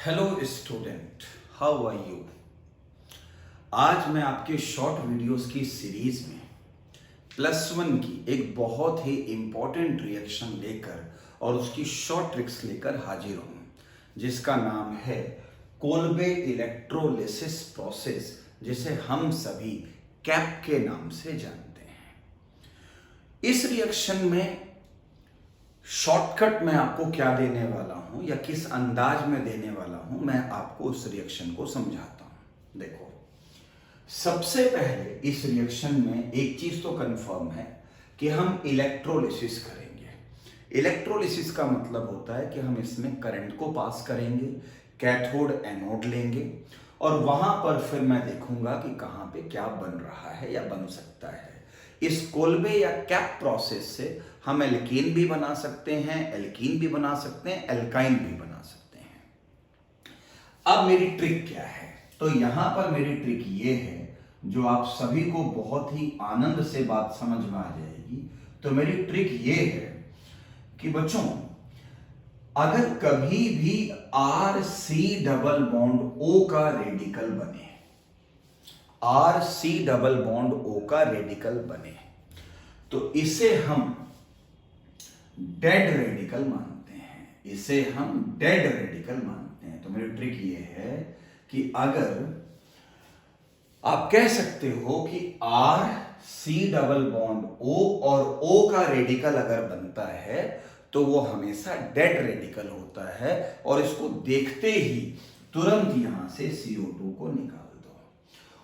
Hello student, how are you. आज मैं आपके शॉर्ट वीडियोस की सीरीज में +1 की एक बहुत ही इंपॉर्टेंट रिएक्शन लेकर और उसकी शॉर्ट ट्रिक्स लेकर हाजिर हूं, जिसका नाम है कोल्बे इलेक्ट्रोलिसिस प्रोसेस, जिसे हम सभी कैप के नाम से जानते हैं। इस रिएक्शन में शॉर्टकट मैं आपको क्या देने वाला हूं या किस अंदाज में देने वाला हूं, मैं आपको उस रिएक्शन को समझाता हूं। देखो, सबसे पहले इस रिएक्शन में एक चीज तो कंफर्म है कि हम इलेक्ट्रोलिसिस करेंगे। इलेक्ट्रोलिसिस का मतलब होता है कि हम इसमें करंट को पास करेंगे, कैथोड एनोड लेंगे और वहां पर फिर मैं देखूंगा कि कहां पे क्या बन रहा है या बन सकता है। इस कोल्बे या कैप प्रोसेस से हम एल्कीन भी बना सकते हैं, एल्कीन भी बना सकते हैं, एल्काइन भी बना सकते हैं। अब मेरी ट्रिक क्या है? तो यहां पर मेरी ट्रिक ये है, जो आप सभी को बहुत ही आनंद से बात समझ में आ जाएगी। तो मेरी ट्रिक ये है कि बच्चों, अगर कभी भी R C double bond O का रेडिकल बने, R C double bond O का रेडिकल बने, तो इसे हम डेड रेडिकल मानते हैं। इसे हम डेड रेडिकल मानते हैं। तो मेरी ट्रिक ये है कि अगर आप कह सकते हो कि R C double bond O और ओ का रेडिकल अगर बनता है तो वो हमेशा डेड रेडिकल होता है, और इसको देखते ही तुरंत यहां से CO2 को निकाल दो।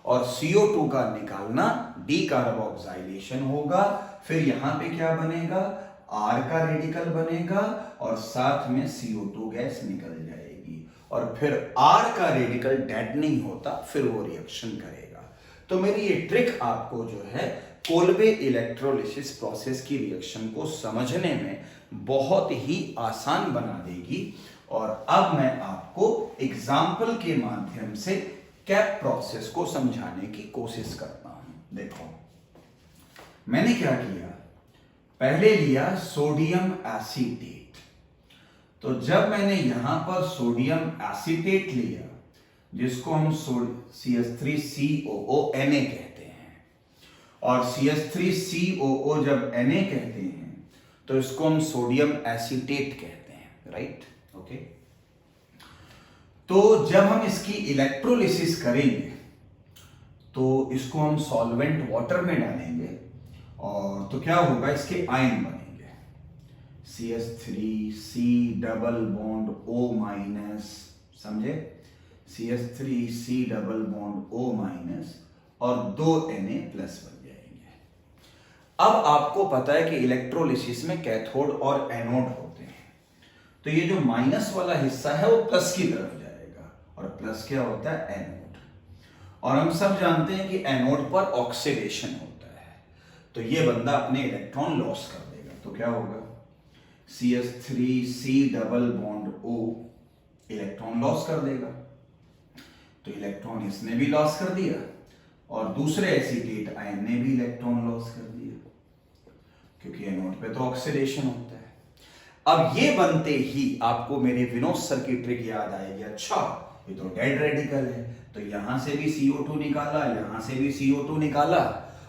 और CO2 का निकालना डीकार्बोक्सिलेशन होगा। फिर यहां पे क्या बनेगा? R का रेडिकल बनेगा और साथ में CO2 गैस निकल जाएगी, और फिर R का रेडिकल डेड नहीं होता, फिर वो रिएक्शन करेगा। तो मेरी ये ट्रिक आपको जो है कोल्बे इलेक्ट्रोलिसिस प्रोसेस की रिएक्शन को समझने में बहुत ही आसान बना देगी। और अब मैं आपको एग्जाम्पल के माध्यम से कैप प्रोसेस को समझाने की कोशिश करता हूं। देखो, मैंने क्या किया, पहले लिया सोडियम एसीटेट। तो जब मैंने यहां पर सोडियम एसीटेट लिया, जिसको हम CH3COO Na कहते हैं, और CH3COO जब Na कहते हैं तो इसको हम सोडियम एसीटेट कहते हैं, राइट? ओके। तो जब हम इसकी इलेक्ट्रोलिसिस करेंगे तो इसको हम सॉल्वेंट वाटर में डालेंगे, और तो क्या होगा, इसके आयन बनेंगे CH3C डबल बॉन्ड O-, समझे? CH3C डबल बॉन्ड O- और 2 Na+ बन जाएंगे। अब आपको पता है कि इलेक्ट्रोलिसिस में कैथोड और एनोड होते हैं, तो ये जो माइनस वाला हिस्सा है वो प्लस की तरफ जाएगा, और प्लस क्या होता है? एनोड। और हम सब जानते हैं कि एनोड पर ऑक्सीडेशन होता है, तो ये बंदा अपने इलेक्ट्रॉन लॉस कर देगा। तो क्या होगा? CH3C double bond O electron loss कर देगा, तो इलेक्ट्रॉन इसने भी लॉस कर दिया, और दूसरे एसीटेट आयन ने भी इलेक्ट्रॉन लॉस कर दिया, क्योंकि एनोड पे तो ऑक्सीडेशन होता है। अब ये बनते ही आपको मेरे विनोद सर की ट्रिक याद आएगी। अच्छा, ये तो डेड रेडिकल है, तो यहां से भी CO2 निकाला, यहां से भी CO2 निकाला,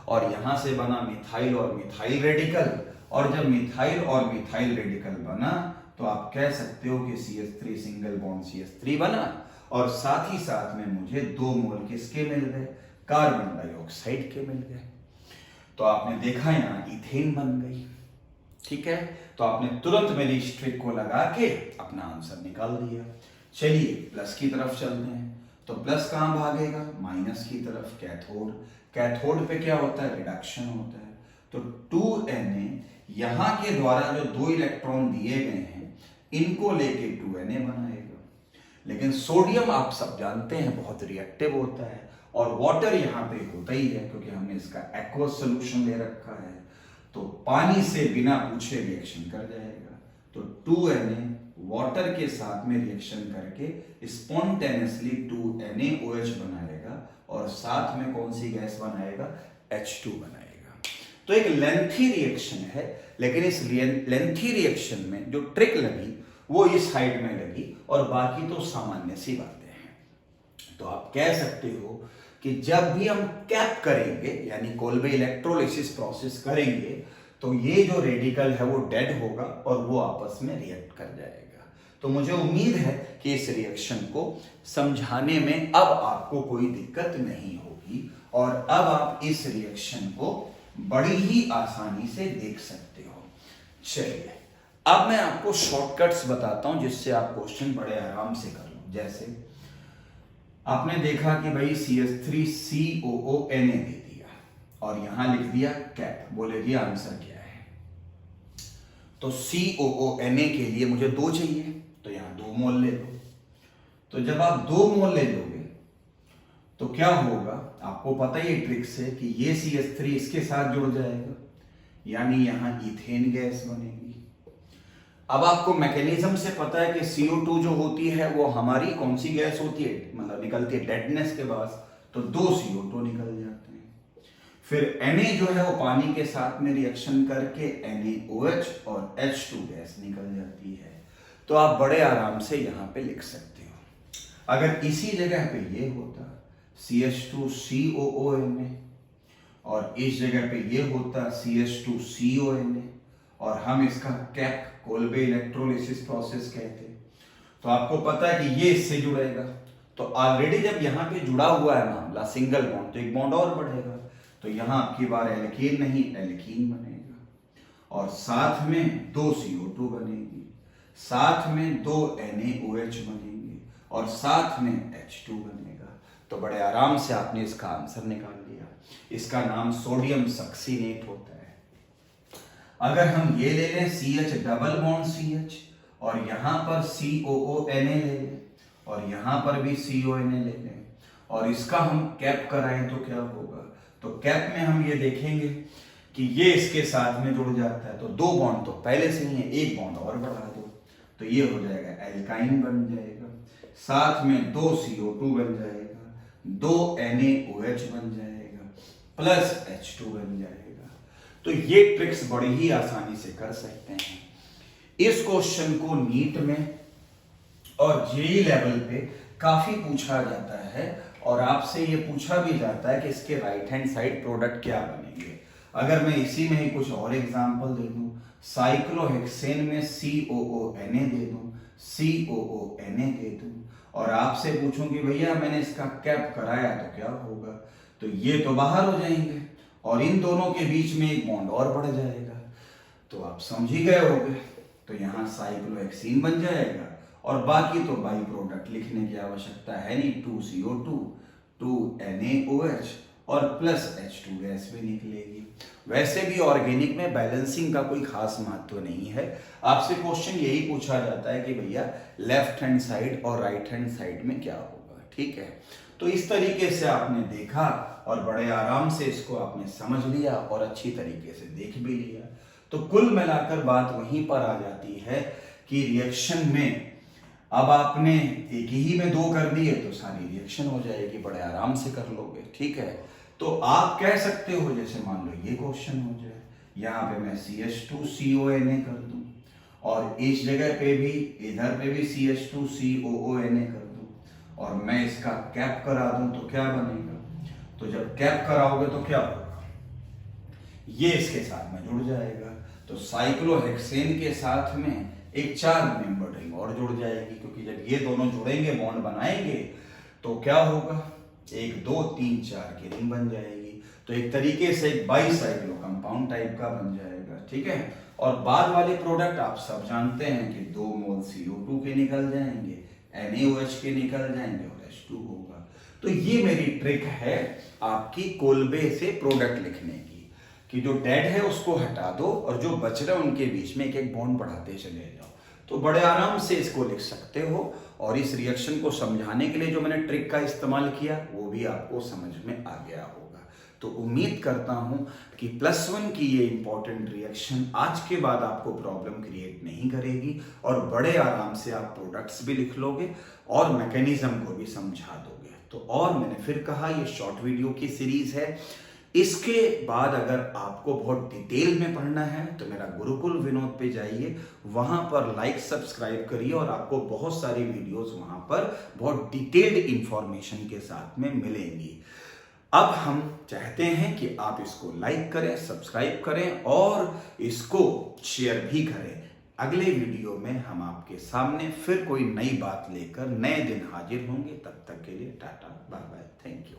और यहां से बना मिथाइल और मिथाइल रेडिकल। और जब मिथाइल और मिथाइल रेडिकल बना तो आप कह सकते हो कि CH3 सिंगल बॉन्ड CH3 बना, और साथ ही साथ में मुझे 2 मोल किसके मिल गए? कार्बन डाइऑक्साइड के मिल गए। तो आपने देखा यहां इथेन बन गई। ठीक है, तो आपने तुरंत मेरी इस ट्रिक को लगा के अपना आंसर निकाल दिया। चलिए प्लस की तरफ चलते हैं। तो प्लस कहां भागेगा? माइनस की तरफ, कैथोड। कैथोड पे क्या होता है? रिडक्शन होता है। तो 2Na यहां के द्वारा जो 2 इलेक्ट्रॉन दिए गए हैं, इनको लेके 2Na बनाएगा। लेकिन सोडियम आप सब जानते हैं बहुत रिएक्टिव होता है, और वाटर यहां पे होता ही है, क्योंकि हमने इसका एक्वस सोल्यूशन ले रखा है, तो पानी से बिना पूछे रिएक्शन कर जाएगा। तो 2Na वाटर के साथ में रिएक्शन करके स्पॉन्टेनियसली 2NaOH बनाएगा, और साथ में कौन सी गैस बनाएगा? H2 बनाएगा। तो एक लेंथी रिएक्शन है, लेकिन इस लेंथी रिएक्शन में जो ट्रिक लगी वो इस साइड में लगी और बाकी तो सामान्य सी बातें हैं। तो आप कह सकते हो कि जब भी हम कैप करेंगे यानी कोल्बे इलेक्ट्रोलिसिस प्रोसेस करेंगे तो ये जो रेडिकल है वो डेड होगा और वो आपस में रिएक्ट कर जाएगा। तो मुझे उम्मीद है कि इस रिएक्शन को समझाने में अब आपको कोई दिक्कत नहीं होगी और अब आप इस रिएक्शन को बड़ी ही आसानी से देख सकते हो। चलिए अब मैं आपको शॉर्टकट्स बताता हूं जिससे आप क्वेश्चन बड़े आराम से कर लो। जैसे आपने देखा कि भाई CH3COO Na दे दिया और यहां लिख दिया कैप, बोले जी आंसर क्या है। तो COO Na के लिए मुझे 2 चाहिए तो यहां 2 मोल ले लो। तो जब आप 2 मोल ले लोगे तो क्या होगा, आपको पता ही ट्रिक से कि ये CH3 इसके साथ जुड़ जाएगा यानी यहां इथेन गैस बनेगी। अब आपको मैकेनिज्म से पता है कि CO2 जो होती है वो हमारी कौन सी गैस होती है, मतलब निकलती है डेडनेस के बाद, तो 2 CO2 निकल जाते हैं। फिर Na जो है वो पानी के साथ में रिएक्शन करके NaOH और H2 गैस निकल जाती है। तो आप बड़े आराम से यहां पे लिख सकते हो। अगर इसी जगह पे ये होता CH2COONA और इस जगह पे ये होता CH2CONA और हम इसका कैप कोल्बे इलेक्ट्रोलिसिस प्रोसेस कहते हैं, तो आपको पता है कि ये इससे जुड़ेगा। तो ऑलरेडी जब यहाँ पे जुड़ा हुआ है मामला सिंगल बॉन्ड, तो एक बॉन्ड और बढ़ेगा, तो यहाँ आपकी बार एल्कीन नहीं एल्कीन बनेगा और साथ में 2 CO2 बनेगी, साथ में 2 NaOH बनेंगे और साथ में H2 बनेगा। तो बड़े आराम से आपने इसका आंसर निकाल लिया। इसका नाम सोडियम सक्सीनेट होता है। अगर हम ये ले लें CH डबल बॉन्ड CH और यहां पर COONA ले लें और यहां पर भी CONA ले लें और इसका हम कैप कराएं तो क्या होगा, तो कैप में हम ये देखेंगे कि ये इसके साथ में जुड़ जाता है। तो 2 बॉन्ड तो पहले से ही है, एक बॉन्ड और बढ़ा दो तो ये हो जाएगा एल्काइन बन जाएगा, साथ में 2 CO2 बन जाएगा, 2 NaOH बन जाएगा प्लस H2 बन जाएगा। तो ये ट्रिक्स बड़ी ही आसानी से कर सकते हैं। इस क्वेश्चन को नीट में और जेईई लेवल पे काफी पूछा जाता है और आपसे ये पूछा भी जाता है कि इसके राइट हैंड साइड प्रोडक्ट क्या बनेंगे। अगर मैं इसी में ही कुछ और एग्जांपल दे दूं, साइक्लोहेक्सेन में COONA दे दूं, COONA दे दूं और आपसे पूछूं कि भैया मैंने इसका कैप कराया तो क्या होगा, तो ये तो बाहर हो जाएंगे और इन दोनों के बीच में एक बॉन्ड और बढ़ जाएगा। तो आप समझ ही गए होंगे। तो यहाँ साइक्लोहेक्सीन बन जाएगा और बाकी तो बाई प्रोडक्ट लिखने की आवश्यकता है नहीं, 2 CO2, 2 NaOH और प्लस H2 गैस भी निकलेगी। वैसे भी ऑर्गेनिक में बैलेंसिंग का कोई खास महत्व नहीं है। आपसे क्वेश्चन यही पूछा जाता है कि भैया लेफ्ट हैंड साइड और राइट हैंड साइड में क्या होगा, ठीक है। तो इस तरीके से आपने देखा और बड़े आराम से इसको आपने समझ लिया और अच्छी तरीके से देख भी लिया। तो कुल मिलाकर बात वहीं पर आ जाती है कि रिएक्शन में अब आपने एक ही में 2 कर दिए तो सारी रिएक्शन हो जाएगी, बड़े आराम से कर लोगे, ठीक है। तो आप कह सकते हो जैसे मान लो ये क्वेश्चन हो जाए, यहाँ पे मैं CH2CONA कर दूं और इस जगह पे भी इधर पे भी CH2COONA कर दूं और मैं इसका कैप करा दूं तो क्या बनेगा, तो जब कैप कराओगे तो क्या होगा, ये इसके साथ में जुड़ जाएगा। तो साइक्लोहेक्सेन के साथ में एक 4 मेंबर रिंग और जुड़ जाएगी, क्योंकि जब ये दोनों जुड़ेंगे बॉन्ड बनाएंगे तो क्या होगा, 1 2 3 4 की रिंग बन जाएगी। तो एक तरीके से एक बाईसाइक्लो कंपाउंड टाइप का बन जाएगा, ठीक है। और बाद वाले प्रोडक्ट आप सब जानते हैं कि 2 मोल CO2 के निकल जाएंगे, NaOH के निकल जाएंगे और H2 होगा। तो ये मेरी ट्रिक है आपकी कोल्बे से प्रोडक्ट लिखने की, कि जो डेड है उसको हटा दो और जो बच रहा है उनके बीच में एक एक बॉन्ड बढ़ाते चले जाओ। तो बड़े आराम से इसको लिख सकते हो और इस रिएक्शन को समझाने के लिए जो मैंने ट्रिक का इस्तेमाल किया वो भी आपको समझ में आ गया होगा। तो उम्मीद करता हूं कि +1 की ये इंपॉर्टेंट रिएक्शन आज के बाद आपको प्रॉब्लम क्रिएट नहीं करेगी और बड़े आराम से आप प्रोडक्ट्स भी लिख लोगे और मैकेनिज्म को भी समझा दोगे। तो और मैंने फिर कहा, ये शॉर्ट वीडियो की सीरीज है, इसके बाद अगर आपको बहुत डिटेल में पढ़ना है तो मेरा गुरुकुल विनोद पे जाइए, वहां पर लाइक सब्सक्राइब करिए और आपको बहुत सारी वीडियोस वहां पर बहुत डिटेल्ड इंफॉर्मेशन के साथ में मिलेंगी। अब हम चाहते हैं कि आप इसको लाइक करें, सब्सक्राइब करें और इसको शेयर भी करें। अगले वीडियो में हम आपके सामने फिर कोई नई बात लेकर नए दिन हाजिर होंगे। तब तक के लिए tata bye bye, thank you.